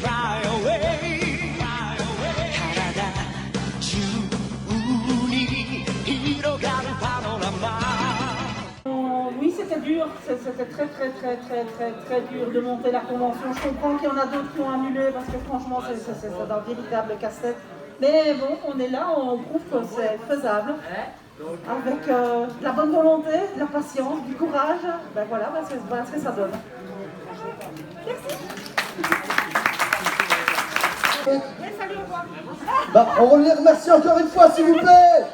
fly away 体中に広がるパノラマ Oui, c'était dur, c'était très dur de monter la convention. Je comprends qu'il y en a d'autres qui ont annulé parce que franchement c'est un véritable casse-tête. Mais bon, on est là, on prouve que c'est faisable. Avec de la bonne volonté, de la patience, du courage, ben voilà ce que ça donne. Merci. Salut, au revoir. Bah, on les remercie encore une fois, s'il vous plaît.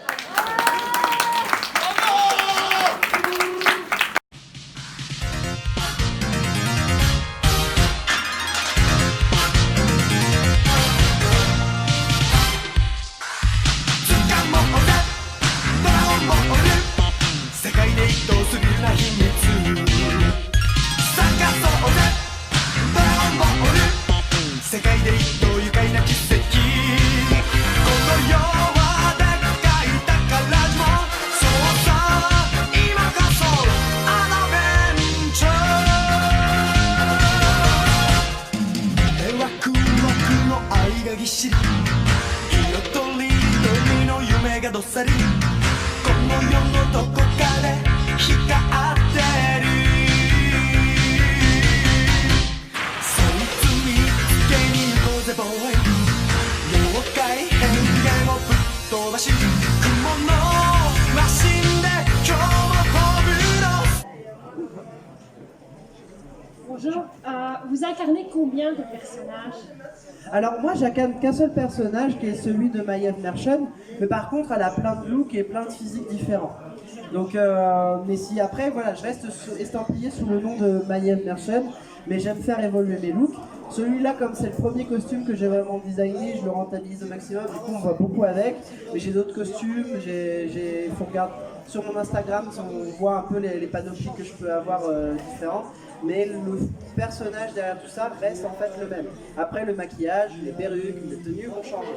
Bonjour, vous incarnez combien de personnages? Alors moi j'incarne qu'un seul personnage qui est celui de Maiev Merchant, mais par contre elle a plein de looks et plein de physiques différents. Donc, mais si après, voilà, je reste estampillé sous le nom de Maiev Merchant, mais j'aime faire évoluer mes looks. Celui-là, comme c'est le premier costume que j'ai vraiment designé, je le rentabilise au maximum, du coup on voit beaucoup avec. Mais j'ai d'autres costumes, il faut regarder sur mon Instagram, on voit un peu les panoplies que je peux avoir différents. Mais le personnage derrière tout ça reste en fait le même. Après le maquillage, les perruques, les tenues vont changer.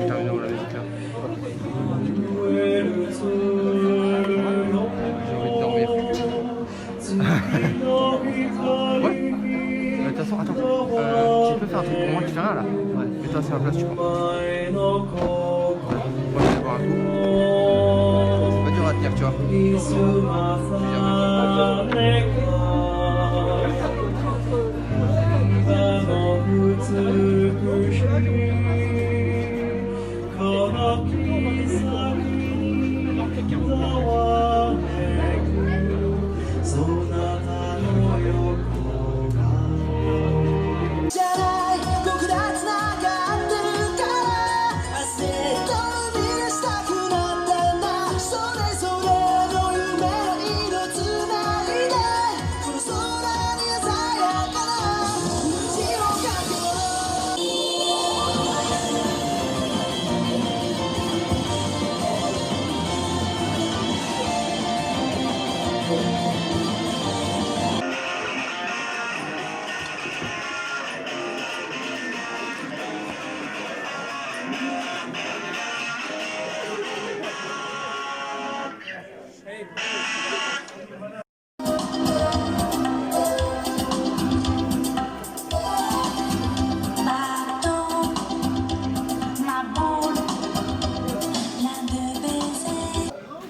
Terminons la musique là. J'ai envie de dormir. Ouais. De toute façon, attends. Tu peux faire un truc pour moi, tu fais rien là. Ouais. Mets-toi sur la place, tu vois. Ouais. Moi je vais boire un coup. C'est pas dur à tenir, tu vois.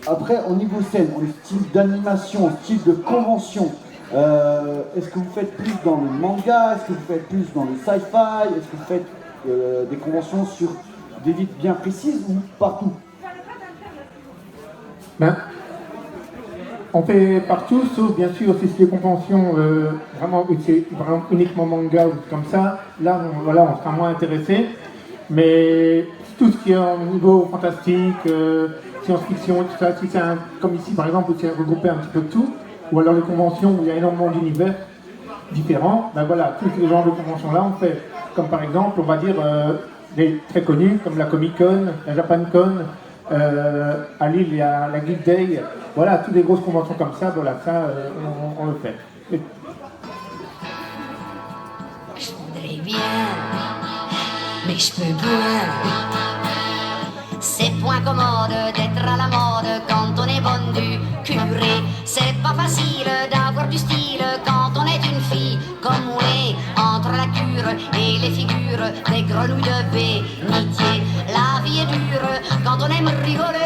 Après, au niveau scène, au style d'animation, au style de convention, est-ce que vous faites plus dans le manga? Est-ce que vous faites plus dans le sci-fi? Est-ce que vous faites des conventions sur des villes bien précises ou partout? Ben, on fait partout, sauf bien sûr si c'est des conventions vraiment uniquement manga ou comme ça. Là, voilà, on sera moins intéressé. Mais tout ce qui est au niveau fantastique, science-fiction, tout ça, si c'est comme ici par exemple, où c'est regroupé un petit peu de tout, ou alors les conventions où il y a énormément d'univers différents, ben voilà, tous ces genres de conventions-là, on fait. Comme par exemple, on va dire, des très connus, comme la Comic-Con, la Japan-Con, à Lille, il y a la Geek Day, voilà, toutes les grosses conventions comme ça, voilà, ça, on le fait. Et... Je voudrais bien, mais je peux pas. C'est point commode d'être à la mode quand on est beau. pas facile d'avoir du style quand on est une fille comme Mouet, entre la cure et les figures des grenouilles de bénitier. La vie est dure quand on aime rigoler.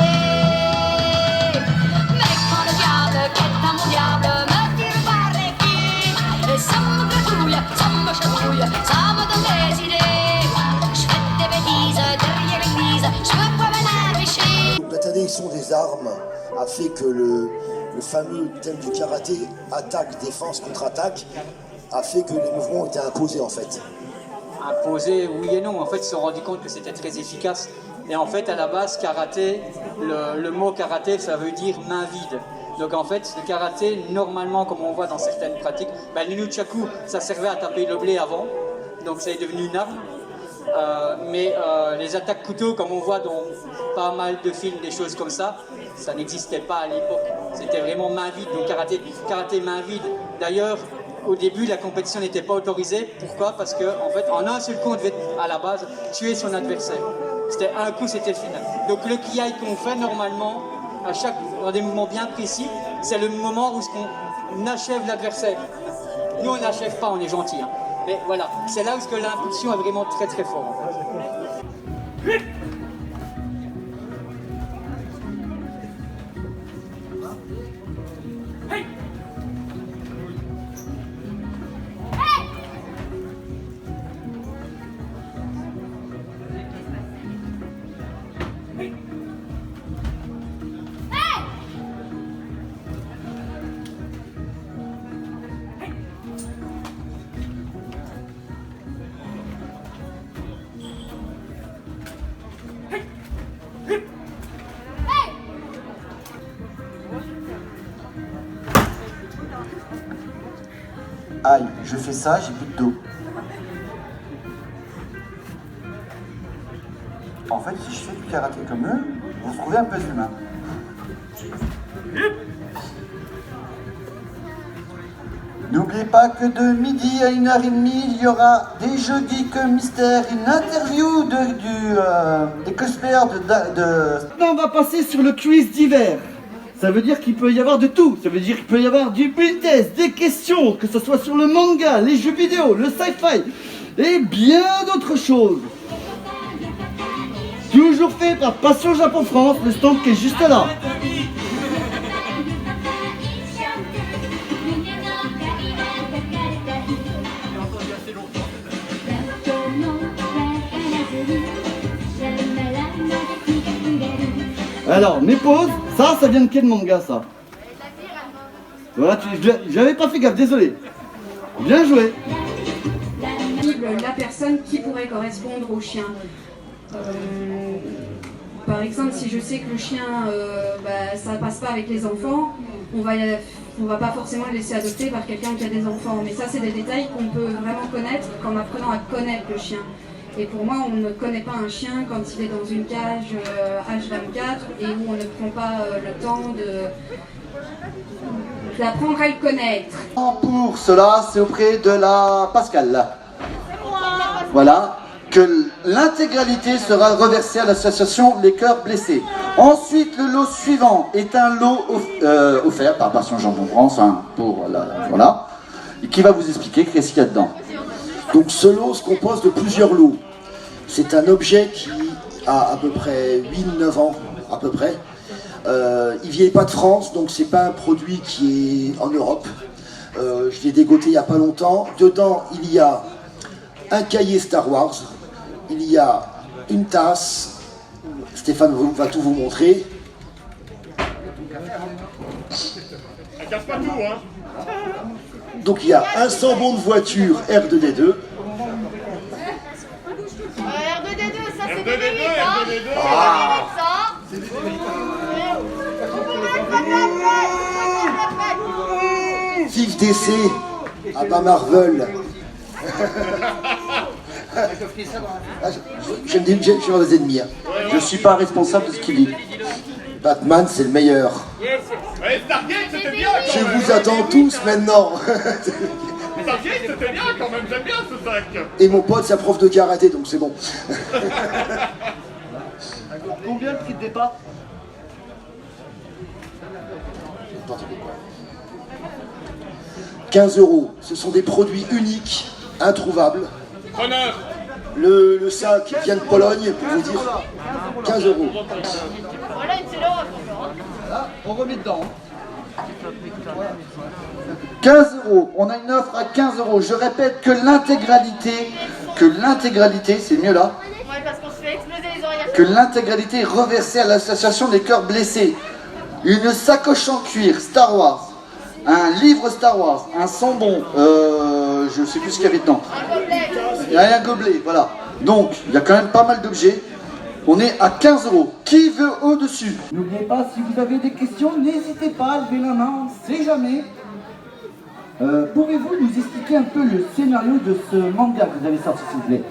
Mais quand le diable, qui est un mon diable, me tire par les pieds, et ça me gratouille, ça me chatouille, ça me donne des idées. Je fais des bêtises derrière l'église, je me promène à péché. L'interdiction des armes a fait que le fameux thème du karaté, attaque, défense, contre-attaque, a fait que les mouvements ont été imposés en fait. Imposés, oui et non. En fait, ils se sont rendus compte que c'était très efficace. Et en fait, à la base, karaté, le mot karaté, ça veut dire main vide. Donc en fait, le karaté, normalement, comme on voit dans certaines pratiques, le nunchaku, ça servait à taper le blé avant. Donc ça est devenu une arme. Mais les attaques couteaux, comme on voit dans pas mal de films, des choses comme ça n'existait pas à l'époque. C'était vraiment main vide, donc karaté main vide. D'ailleurs, au début, la compétition n'était pas autorisée. Pourquoi? Parce que en fait, en un seul coup, on devait à la base tuer son adversaire. C'était un coup, c'était le final. Donc le kiai qu'on fait normalement, dans des mouvements bien précis, c'est le moment où on achève l'adversaire. Nous, on n'achève pas, on est gentil. Hein. Mais voilà, c'est là où l'impulsion est vraiment très très forte. En fait. Aïe, je fais ça, j'ai plus de dos. En fait, si je fais du karaté comme eux, vous trouvez un peu humain. N'oubliez pas que de midi à 1h30, il y aura des jeux geeks mystères, une interview des cosplayers Maintenant, on va passer sur le quiz d'hiver. Ça veut dire qu'il peut y avoir de tout. Ça veut dire qu'il peut y avoir du blind test, des questions, que ce soit sur le manga, les jeux vidéo, le sci-fi et bien d'autres choses. Toujours fait par Passion Japon France, le stand qui est juste là. Alors, mes pauses, ça vient de quel manga, ça? Voilà, j'avais pas fait gaffe, désolé. Bien joué. La personne qui pourrait correspondre au chien. Par exemple, si je sais que le chien, ça passe pas avec les enfants, on va pas forcément le laisser adopter par quelqu'un qui a des enfants. Mais ça, c'est des détails qu'on peut vraiment connaître qu'en apprenant à connaître le chien. Et pour moi, on ne connaît pas un chien quand il est dans une cage H24 et où on ne prend pas le temps d'apprendre à le connaître. Pour cela, c'est auprès de la Pascal. Voilà, que l'intégralité sera reversée à l'association Les Cœurs Blessés. Ensuite, le lot suivant est un lot offert par Passion Japon France, voilà, et qui va vous expliquer qu'est-ce qu'il y a dedans. Donc ce lot se compose de plusieurs lots. C'est un objet qui a à peu près 8-9 ans, à peu près. Il vient pas de France, donc c'est pas un produit qui est en Europe. Je l'ai dégoté il n'y a pas longtemps. Dedans, il y a un cahier Star Wars, il y a une tasse. Stéphane va tout vous montrer. Casse pas tout, hein. Donc il y a un sambon de voiture R2D2. R2D2, ça c'est des R2D2, limites, R2D2. Ah. Vive DC à bas Marvel. J'aime voir des ennemis. Hein. Je suis pas responsable de ce qu'il dit. Batman, c'est le meilleur. Ouais, Stargate, c'était bien. Je vous attends tous maintenant. Stargate, c'était bien quand même. J'aime bien ce sac. Et mon pote, c'est un prof de karaté, donc c'est bon. Combien le prix de départ? 15 €. Ce sont des produits uniques, introuvables. Preneur. Le sac vient de Pologne, pour vous dire. 15 €. Voilà une seule heure. Là, on remet dedans. 15 €. On a une offre à 15 €. Je répète que l'intégralité, c'est mieux là, Ouais, parce qu'on se fait exploser les oreilles. que l'intégralité est reversée à l'association des cœurs blessés. Une sacoche en cuir Star Wars, un livre Star Wars, un sambon, je sais plus ce qu'il y avait dedans. Il y a un gobelet, voilà. Donc, il y a quand même pas mal d'objets. On est à 15 €. Qui veut au-dessus? N'oubliez pas, si vous avez des questions, n'hésitez pas à lever la main, on ne sait jamais. Pouvez-vous nous expliquer un peu le scénario de ce manga que vous avez sorti, s'il vous plaît?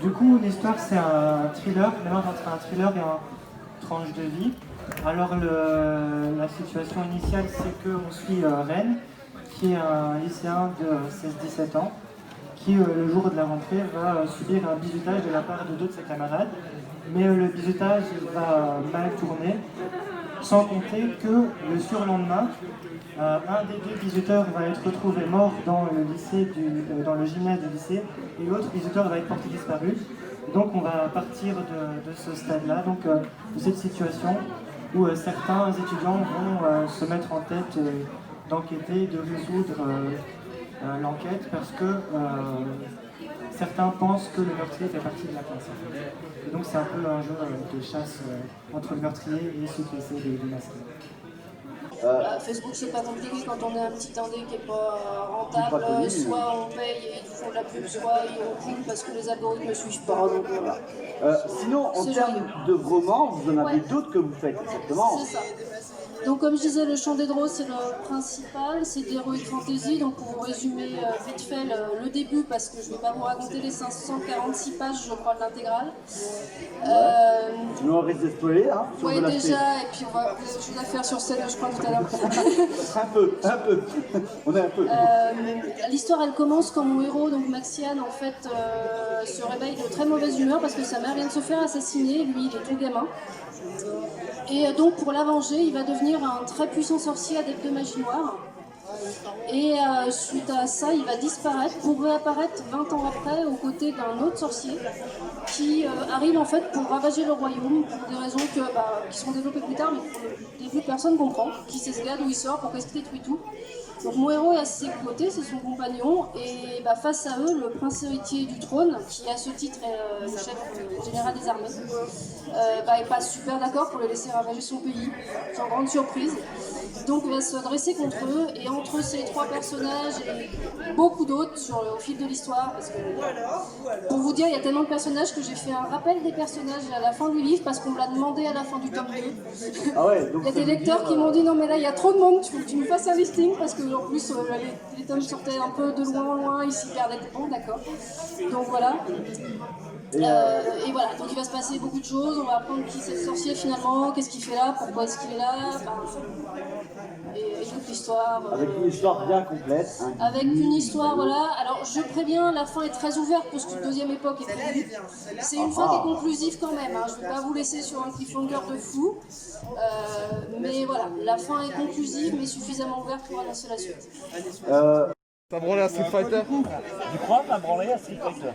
Du coup, l'histoire, c'est un thriller, mélange entre un thriller et un tranche de vie. Alors, la situation initiale, c'est qu'on suit Ren, qui est un lycéen de 16-17 ans, qui, le jour de la rentrée, va subir un bizutage de la part de deux de ses camarades. Mais le bizutage va mal tourner, sans compter que le surlendemain, un des deux visiteurs va être retrouvé mort dans le gymnase du lycée, et l'autre visiteur va être porté disparu. Donc on va partir de ce stade-là, de cette situation où certains étudiants vont se mettre en tête d'enquêter, de résoudre l'enquête, parce que certains pensent que le meurtrier fait partie de la classe. Et donc c'est un peu un jeu de chasse entre le meurtrier et ceux qui essaient de le masquer. Facebook, c'est pas compliqué quand on est un petit indé qui n'est pas rentable. Soit on paye et ils font de la pub, soit ils recoupent parce que les algorithmes ne suivent pas. Donc voilà. Sinon, en termes de romans, vous en avez d'autres que vous faites, exactement. C'est ça. Donc comme je disais, le Chant des Drôles, c'est le principal, c'est de l'heroic fantasy. Donc pour vous résumer vite fait le début, parce que je ne vais pas vous raconter les 546 pages, je crois, de l'intégrale. Tu nous arrêtes de spoiler, hein? Oui, déjà, et puis vous avez des choses à faire sur scène, je crois, tout à l'heure. un peu. On est un peu. L'histoire, elle commence quand mon héros, donc Maxiane, en fait, se réveille de très mauvaise humeur parce que sa mère vient de se faire assassiner. Lui, il est tout gamin. Et donc pour la venger, il va devenir un très puissant sorcier adepte de magie noire. Et suite à ça, il va disparaître pour réapparaître 20 ans après aux côtés d'un autre sorcier qui arrive en fait pour ravager le royaume pour des raisons qui seront développées plus tard, mais pour le début personne ne comprend. Qui sait ce gars, d'où il sort, pourquoi est-ce qu'il détruit tout. Donc mon héros est à ses côtés, c'est son compagnon, et face à eux, le prince héritier du trône, qui à ce titre est le chef général des armées, est pas super d'accord pour le laisser ravager son pays, sans grande surprise. Donc il va se dresser contre eux, et entre ces trois personnages et beaucoup d'autres au fil de l'histoire, parce que pour vous dire, il y a tellement de personnages que j'ai fait un rappel des personnages à la fin du livre, parce qu'on me l'a demandé à la fin du tome 2. Ah ouais, donc il y a des lecteurs qui m'ont dit non mais là il y a trop de monde, il faut que tu nous fasses un listing, parce que en plus les tomes sortaient un peu de loin en loin, ils s'y perdaient. Bon d'accord, donc voilà. Et voilà, donc il va se passer beaucoup de choses, on va apprendre qui c'est le sorcier finalement, qu'est-ce qu'il fait là, pourquoi est-ce qu'il est là, et toute l'histoire. Avec une histoire bien complète. Avec une histoire, voilà. Alors je préviens, la fin est très ouverte parce qu'une deuxième époque est prévue. C'est une fin qui est conclusive quand même, hein. Je ne vais pas vous laisser sur un cliffhanger de fou. Mais voilà, la fin est conclusive mais suffisamment ouverte pour annoncer la suite. T'as branlé à Street Fighter? Tu crois que t'as branlé à Street Fighter?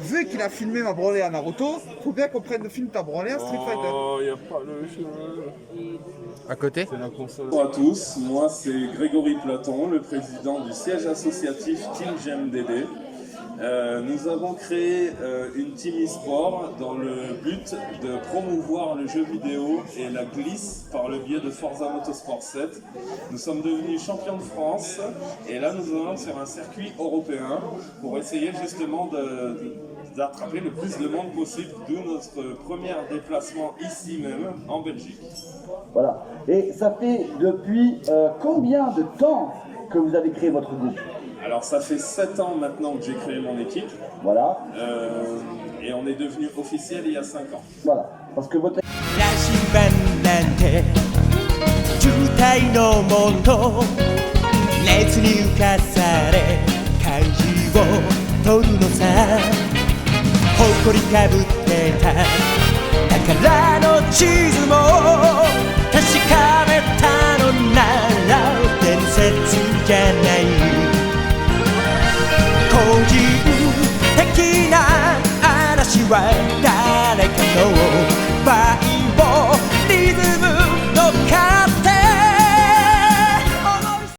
Vu qu'il a filmé ma branlée à Naruto, faut bien qu'on prenne le film T'as branlé à Street Fighter. Oh, y a pas le chemin. À côté. Bonjour à tous, moi c'est Grégory Platon, le président du siège associatif Team GMDD. Nous avons créé une team e-sport dans le but de promouvoir le jeu vidéo et la glisse par le biais de Forza Motorsport 7. Nous sommes devenus champions de France et là nous allons sur un circuit européen pour essayer justement d'attraper le plus de monde possible, d'où notre premier déplacement ici même en Belgique. Voilà. Et ça fait depuis combien de temps que vous avez créé votre groupe? Alors ça fait 7 ans maintenant que j'ai créé mon équipe. Voilà. Et on est devenu officiel il y a 5 ans. Voilà. Parce que votre... 誇りかぶってた宝の地図も確かめたのなら right down.